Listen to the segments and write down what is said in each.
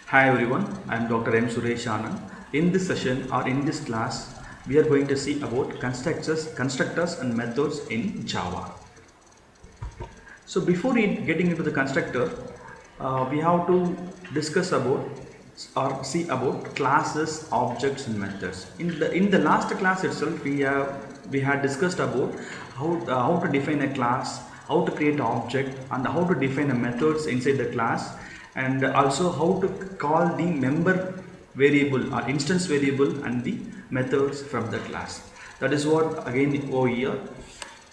Hi everyone, I am Dr. M. Suresh Anand. In this session or in this class, we are going to see about constructors and methods in Java. So before getting into the constructor, we have to discuss about or see about classes, objects, and methods. In the last class itself, we had discussed about how to define a class, how to create an object, and how to define a methods inside the class, and also how to call the member variable or instance variable and the methods from the class. That is what again over here.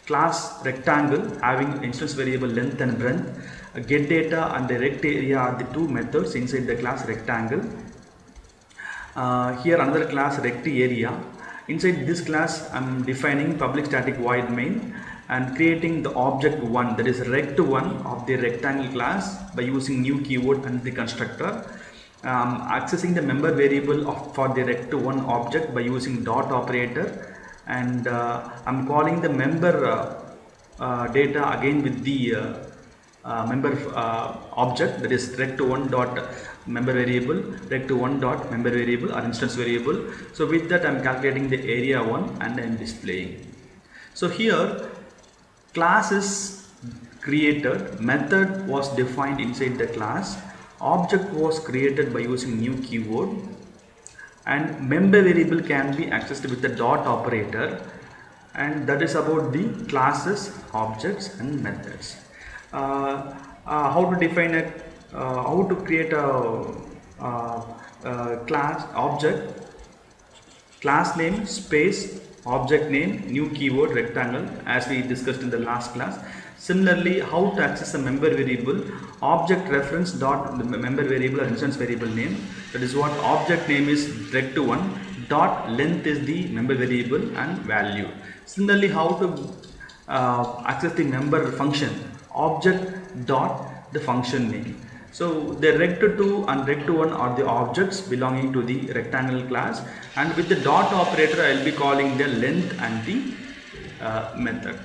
Class rectangle having instance variable length and breadth, get data and the rect area are the two methods inside the class rectangle. Here another class rect area. Inside this class I'm defining public static void main and creating the object 1, that is rect1 of the rectangle class by using new keyword and the constructor. Accessing the member variable for the rect1 object by using dot operator, and I'm calling the member data again with the member object, that is rect1 dot member variable, rect1 dot member variable or instance variable. So with that I'm calculating the area 1 and I'm displaying. So here class is created, method was defined inside the class, object was created by using new keyword, and member variable can be accessed with the dot operator, and that is about the classes, objects, and methods. How to define a how to create a class object, class name space object name new keyword rectangle as we discussed in the last class. Similarly, how to access a member variable, object reference dot the member variable or instance variable name, that is what object name is rect1 dot length is the member variable and value. Similarly, how to access the member function, object dot the function name. So the rect2 and rect1 are the objects belonging to the rectangle class, and with the dot operator I will be calling the length and the method.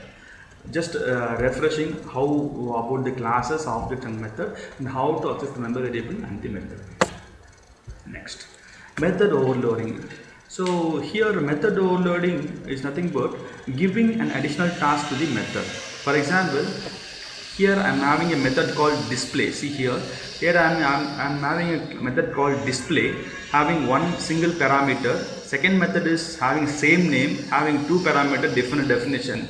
Just refreshing how about the classes, object, and method, and how to access the member variable and the method. Next, method overloading. So here method overloading is nothing but giving an additional task to the method. For example, here I am having a method called display. See here I'm having a method called display having one single parameter. Second method is having same name, having two parameter different definition,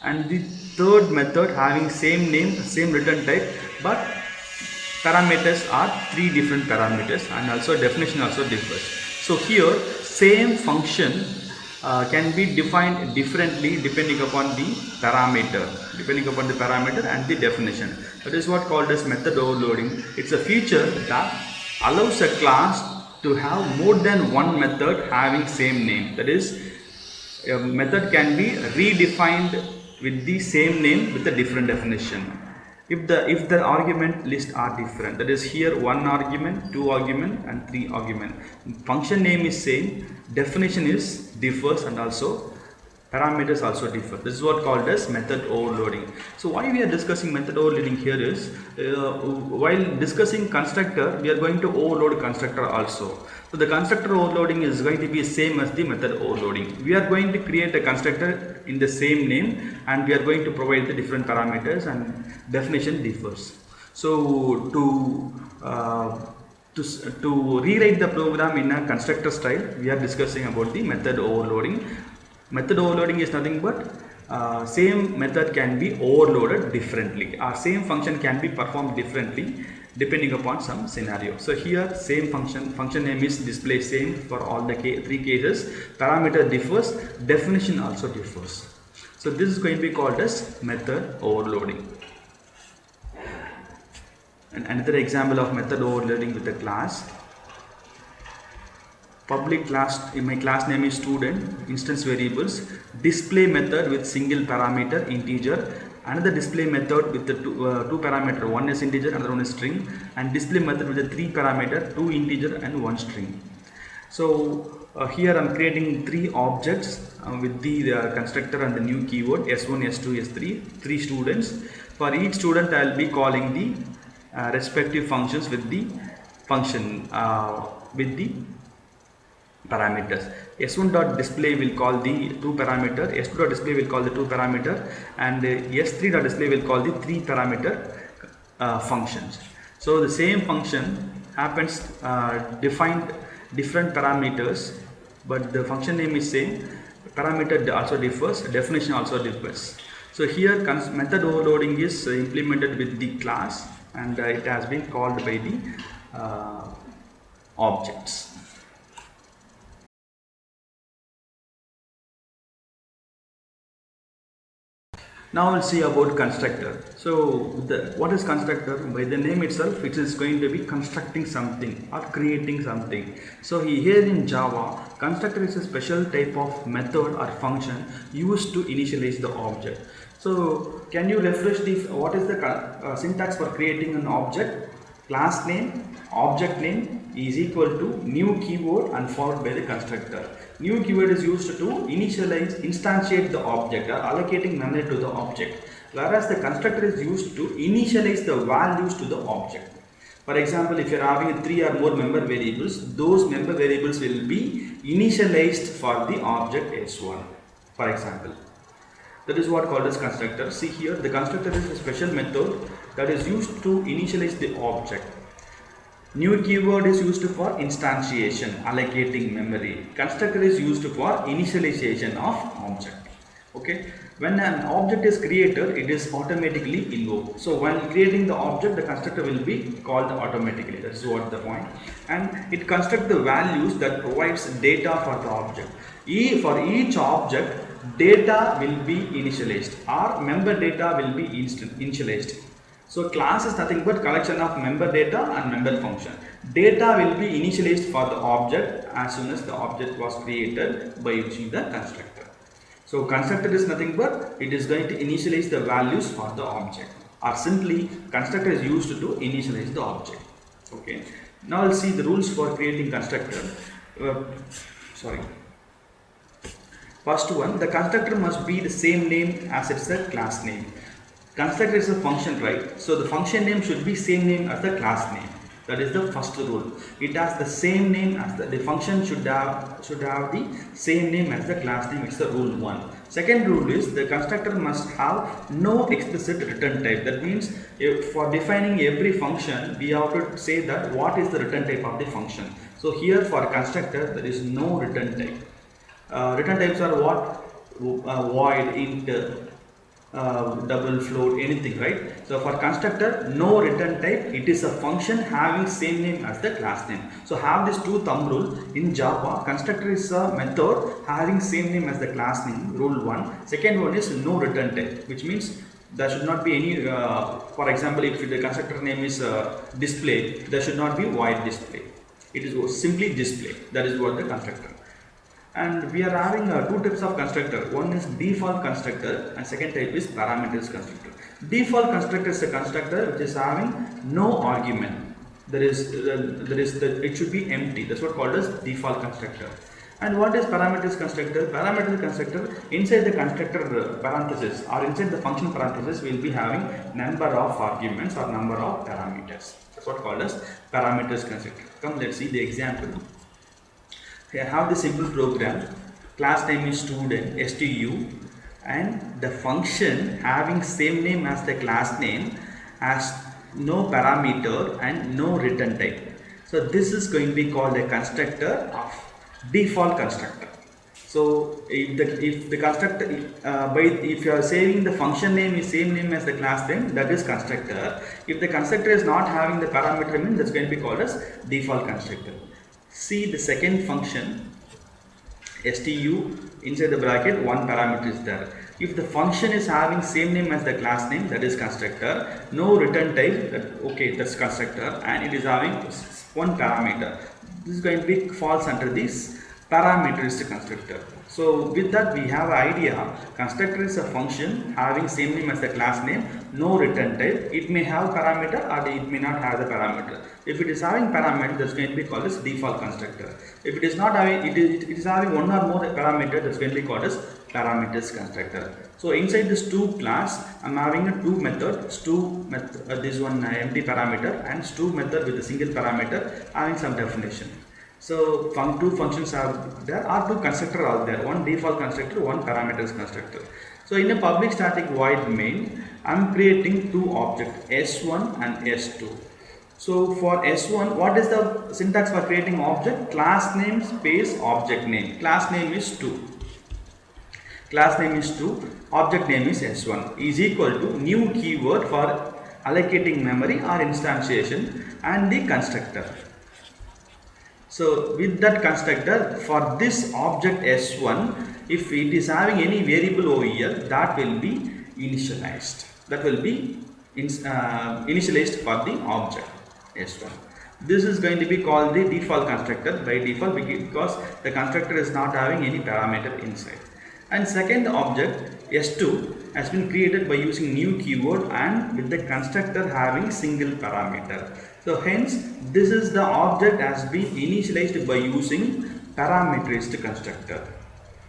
and the third method having same name, same return type, but parameters are three different parameters, and also definition also differs. So here same function can be defined differently depending upon the parameter and the definition. That is what called as method overloading. It's a feature that allows a class to have more than one method having same name. That is, a method can be redefined with the same name with a different definition if the argument list are different. That is, here one argument, two argument, and three argument. Function name is same, definition is differs, and also parameters also differ. This is what called as method overloading. So why we are discussing method overloading here is while discussing constructor we are going to overload constructor also. So the constructor overloading is going to be same as the method overloading. We are going to create a constructor in the same name, and we are going to provide the different parameters, and definition differs. So to rewrite the program in a constructor style, we are discussing about the method overloading. Method overloading is nothing but same method can be overloaded differently, or same function can be performed differently depending upon some scenario. So here same function name is display same for all the three cases, parameter differs, definition also differs. So this is going to be called as method overloading. And another example of method overloading with a class, public class, in my class name is student, instance variables, display method with single parameter integer, another display method with the two parameter, one is integer, another one is string, and display method with the three parameter, two integer and one string. So here I'm creating three objects with the constructor and the new keyword s1, s2, s3, three students. For each student I will be calling the respective functions with the function with the parameters. S1 dot display will call the two parameter, S2 dot display will call the two parameter, and S3 dot display will call the three parameter functions. So the same function happens defined different parameters, but the function name is same. Parameter also differs, definition also differs. So here method overloading is implemented with the class, and it has been called by the objects. Now we'll see about constructor. So what is constructor? By the name itself, it is going to be constructing something or creating something. So here in Java, constructor is a special type of method or function used to initialize the object. So can you refresh what is the syntax for creating an object? Class name, object name is equal to new keyword and followed by the constructor. New keyword is used to instantiate the object or allocating memory to the object, whereas the constructor is used to initialize the values to the object. For example, if you are having 3 or more member variables, those member variables will be initialized for the object S1, for example. That is what called as constructor. See here, the constructor is a special method that is used to initialize the object. New keyword is used for instantiation, allocating memory. Constructor is used for initialization of object. Okay. When an object is created, it is automatically invoked. So when creating the object, the constructor will be called automatically. That is what the point. And it constructs the values that provides data for the object. For each object, data will be initialized or member data will be initialized. So class is nothing but collection of member data and member function. Data will be initialized for the object as soon as the object was created by using the constructor. So constructor is nothing but it is going to initialize the values for the object, or simply constructor is used to initialize the object. Okay. Now we'll see the rules for creating constructor. First one, the constructor must be the same name as its class name. Constructor is a function, right? So the function name should be same name as the class name. That is the first rule. It has the same name as the function should have the same name as the class name. It's the rule 1. Second rule is the constructor must have no explicit return type. That means for defining every function, we have to say that what is the return type of the function. So here for constructor, there is no return type. Return types are what? Void, int, double float, anything, right? So for constructor, no return type. It is a function having same name as the class name. So have this two thumb rule in Java. Constructor is a method having same name as the class name, rule 1. Second one is no return type, which means there should not be any for example, if the constructor name is display, there should not be void display. It is simply display. That is what the constructor. And we are having two types of constructor. One is default constructor and second type is parameters constructor. Default constructor is a constructor which is having no argument. It should be empty. That's what called as default constructor. And what is parameters constructor? Parameter constructor, inside the constructor parenthesis or inside the function parenthesis, we will be having number of arguments or number of parameters. That's what called as parameters constructor. Come, let's see the example. Here I have the simple program. Class name is student, stu, and the function having same name as the class name has no parameter and no return type. So this is going to be called a constructor of default constructor. So if the constructor if you are saying the function name is same name as the class name, that is constructor. If the constructor is not having the parameter name, that's going to be called as default constructor. See the second function, stu, inside the bracket one parameter is there. If the function is having same name as the class name, that is constructor. No return type, that's constructor, and it is having one parameter. This is going to be falls under this parameteristic constructor. So with that we have an idea. Constructor is a function having same name as the class name, no return type. It may have parameter or it may not have the parameter. If it is having parameter, that's going to be called as default constructor. If it is not having, it is having one or more parameter, that's going to be called as parameters constructor. So inside this two class, I'm having a two method, this one empty parameter, and stu method with a single parameter having some definition. So two functions are there, or two constructors are there, one default constructor, one parameters constructor. So in a public static void main, I'm creating two objects, S1 and S2. So for S1, what is the syntax for creating object? Class name space object name. Class name is 2. Class name is 2. Object name is S1 is equal to new keyword for allocating memory or instantiation and the constructor. So with that constructor, for this object S1, if it is having any variable over here, that will be initialized. That will be initialized for the object S1. This is going to be called the default constructor by default because the constructor is not having any parameter inside. And second object S2 has been created by using new keyword and with the constructor having single parameter. So hence this is the object has been initialized by using parameterized constructor.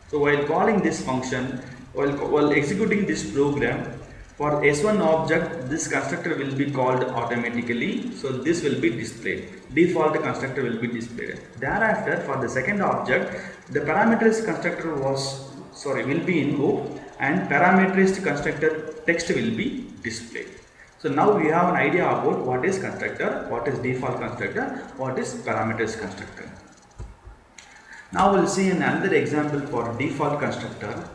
So while calling this function, while executing this program, for S1 object, this constructor will be called automatically. So this will be displayed. Default constructor will be displayed. Thereafter, for the second object, the parameterized constructor will be invoked and parameterized constructor text will be displayed. So now we have an idea about what is constructor, what is default constructor, what is parameterized constructor. Now we'll see another example for default constructor.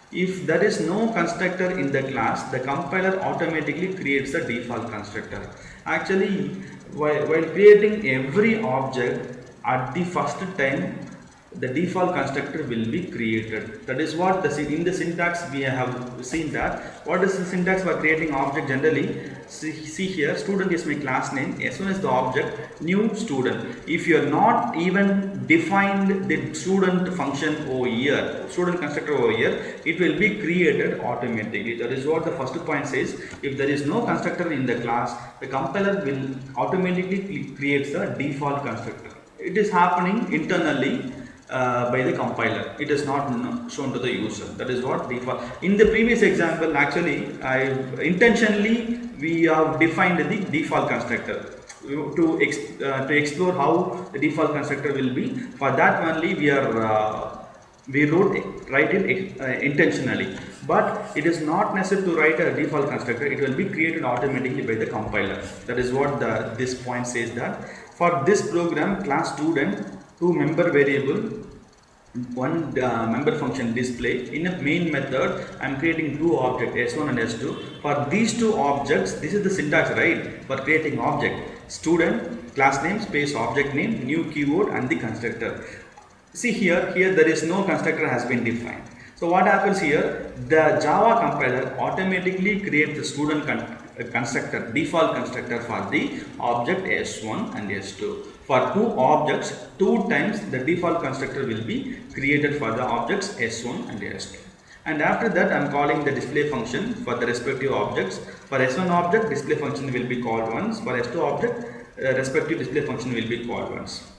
If there is no constructor in the class, the compiler automatically creates the default constructor. Actually, while creating every object at the first time, the default constructor will be created. That is what in the syntax we have seen that. What is the syntax for creating object generally? See here, student is my class name, S1 is the object, new student. If you are not even defined the student function over here, student constructor over here, it will be created automatically. That is what the first point says. If there is no constructor in the class, the compiler will automatically create the default constructor. It is happening internally by the compiler. It is not shown to the user. That is what default. In the previous example, actually, intentionally we have defined the default constructor to explore how the default constructor will be. For that only we write it intentionally. But it is not necessary to write a default constructor. It will be created automatically by the compiler. That is what this point says that. For this program, class student, two member variable, one member function display. In a main method, I am creating two objects, S1 and S2. For these two objects, this is the syntax, right? For creating object, student, class name, space, object name, new keyword and the constructor. See here there is no constructor has been defined. So what happens here? The Java compiler automatically creates the student constructor, default constructor for the object S1 and S2. For two objects, two times the default constructor will be created for the objects S1 and S2. And after that, I am calling the display function for the respective objects. For S1 object, display function will be called once. For S2 object, respective display function will be called once.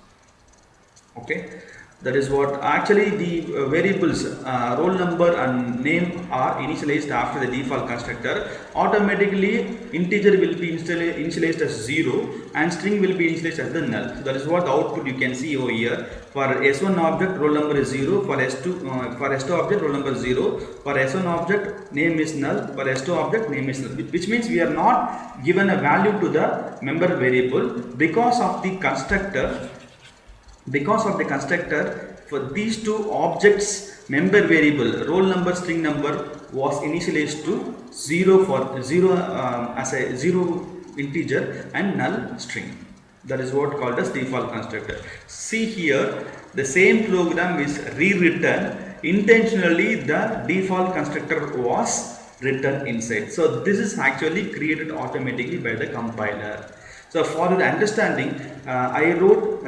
Okay. That is what actually the variables roll number and name are initialized after the default constructor. Automatically integer will be initialized as 0 and string will be initialized as the null. So that is what the output you can see over here. For S1 object roll number is 0, for S2 object roll number is 0, for S1 object name is null, for S2 object name is null, which means we are not given a value to the member variable because of the constructor. Because of the constructor, for these two objects, member variable, roll number, string number was initialized to 0 as a 0 integer and null string. That is what called as default constructor. See here, the same program is rewritten. Intentionally, the default constructor was written inside. So this is actually created automatically by the compiler. So for the understanding, I wrote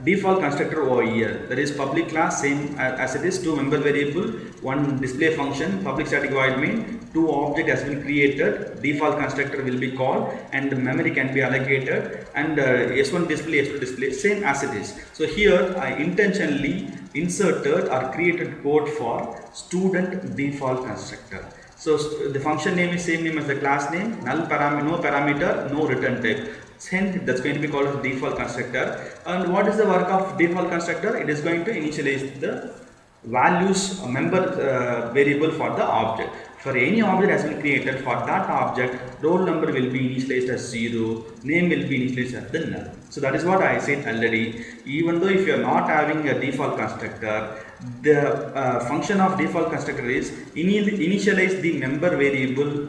default constructor over here, that is public class same as it is, two member variable, one display function, public static void main, two object has been created, default constructor will be called and the memory can be allocated, and s1 display, s2 display same as it is. So here I intentionally inserted or created code for student default constructor. So the function name is same name as the class name, null parameter, no parameter, no return type. Hence that's going to be called as default constructor. And what is the work of default constructor? It is going to initialize the values member variable for the object. For any object has been created, for that object roll number will be initialized as 0, name will be initialized as the null. So that is what I said already. Even though if you are not having a default constructor, the function of default constructor is initialize the member variable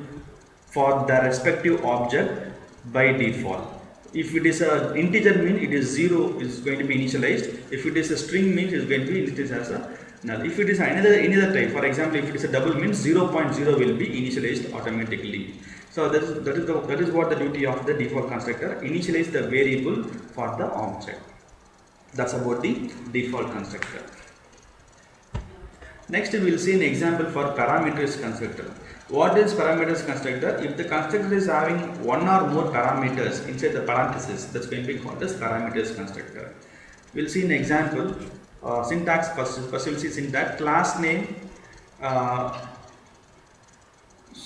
for the respective object by default. If it is an integer mean, it is 0 is going to be initialized. If it is a string means it is going to be initialized as a null. If it is another type, for example, if it is a double means 0.0 will be initialized automatically. So that is what the duty of the default constructor, initialize the variable for the object. That's about the default constructor. Next we will see an example for parameters constructor. What is parameters constructor? If the constructor is having one or more parameters inside the parenthesis, that's going to be called as parameters constructor. We'll see an example. Syntax, first we'll see syntax, class name,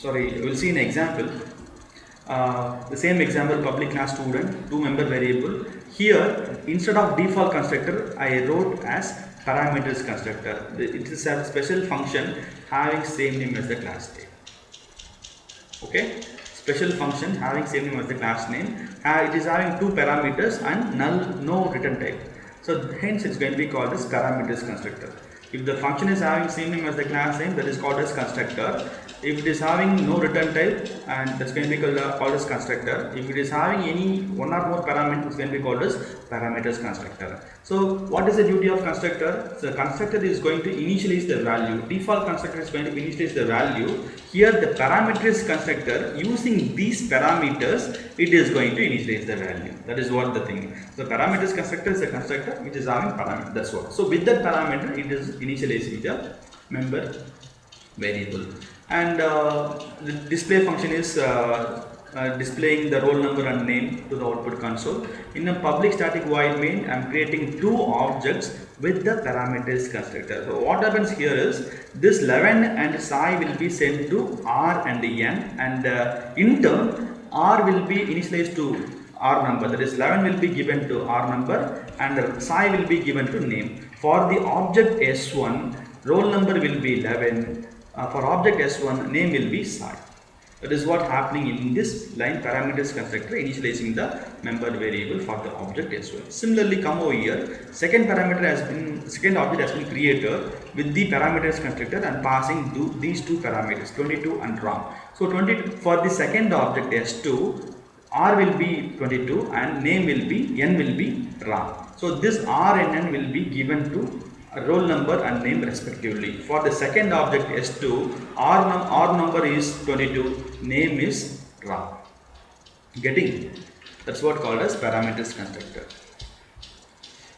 we'll see an example. The same example, public class student, two member variable. Here instead of default constructor I wrote as parameters constructor. It is a special function having same name as the class name. Okay, special function having same name as the class name. It is having two parameters and null, no return type. So hence it's going to be called as parameters constructor. If the function is having same name as the class name, that is called as constructor. If it is having no return type, and that's going to be called as constructor. If it is having any one or more parameters, it's going to be called as parameters constructor. So what is the duty of constructor? The constructor is going to initialize the value. Default constructor is going to initialize the value. Here the parameters constructor, using these parameters, it is going to initialize the value. That is what the thing is. The parameters constructor is a constructor which is having parameter. That's what. So with that parameter, it is initializing the member variable. And the display function is displaying the roll number and name to the output console. In a public static void main, I am creating two objects with the parameters constructor. So what happens here is this 11 and Sai will be sent to R and N, and in turn R will be initialized to R number, that is 11 will be given to R number and Sai will be given to name. For the object S1, roll number will be 11. For object S1, name will be Sai. That is what happening in this line, parameters constructor initializing the member variable for the object S1. Similarly, come over here, second object has been created with the parameters constructor and passing these two parameters, 22 and RAM. So for the second object S2, R will be 22 and name will be, N will be RAM. So this R and N will be given to roll number and name respectively. For the second object S2, R number is 22, name is RAM. Getting? That's what called as parameters constructor.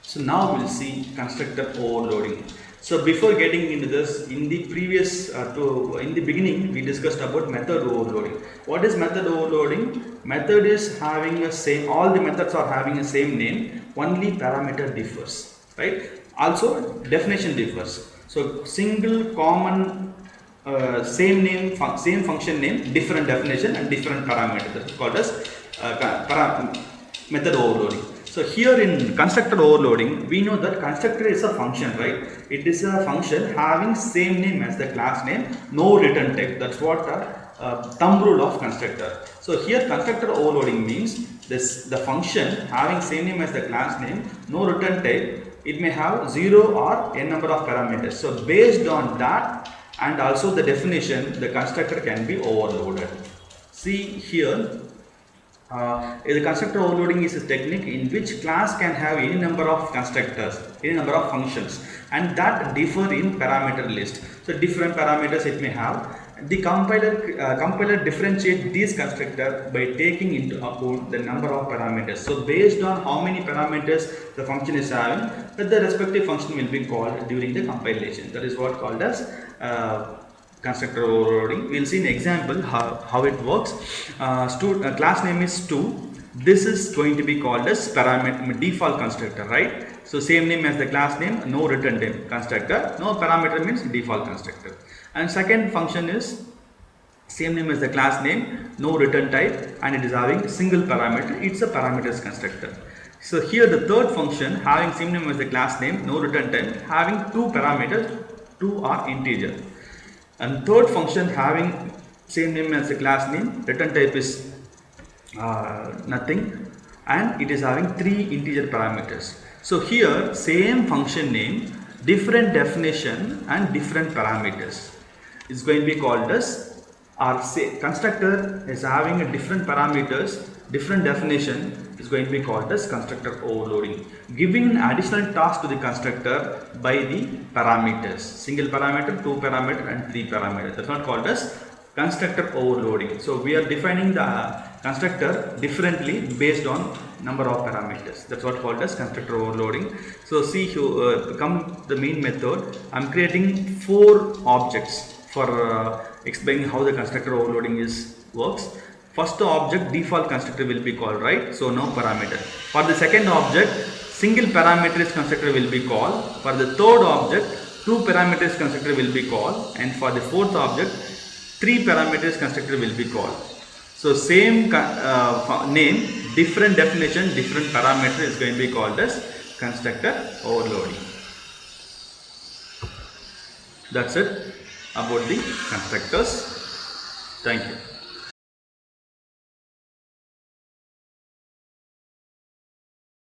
So now we'll see constructor overloading. So before getting into this, in the previous in the beginning we discussed about method overloading. What is method overloading? Method is having a same, all the methods are having a same name, only parameter differs, right? Also definition differs. So single common same name, same function name, different definition and different parameter. That is called as method overloading. So here in constructor overloading, we know that constructor is a function, right? It is a function having same name as the class name, no return type. That's what thumb rule of constructor. So here constructor overloading means the function having same name as the class name, no return type. It may have 0 or n number of parameters. So based on that and also the definition, the constructor can be overloaded. See here, the constructor overloading is a technique in which class can have any number of constructors, any number of functions, and that differ in parameter list. So different parameters it may have, The compiler differentiate these constructor by taking into account the number of parameters. So based on how many parameters the function is having, that the respective function will be called during the compilation. That is what called as constructor overloading. We will see an example how it works. Class name is stu. This is going to be called as parameter default constructor, right? So same name as the class name, no return type constructor, no parameter means default constructor. And second function is same name as the class name, no return type, and it is having single parameter. It's a parameters constructor. So here the third function having same name as the class name, no return type, having two parameters, two are integer. And third function having same name as the class name, return type is nothing, and it is having three integer parameters. So here same function name, different definition and different parameters is going to be called as, our constructor is having a different parameters, different definition is going to be called as constructor overloading, giving an additional task to the constructor by the parameters, single parameter, two parameter and three parameters. That's not called as constructor overloading. So we are defining the constructor differently based on number of parameters. That's what called as constructor overloading. So see here, come the main method. I'm creating four objects for explaining how the constructor overloading works. First object default constructor will be called, right? So no parameter. For the second object, single parameter constructor will be called. For the third object, two parameters constructor will be called, and for the fourth object, three parameters constructor will be called. So same name, different definition, different parameter is going to be called as constructor overloading. That's it about the constructors. Thank you.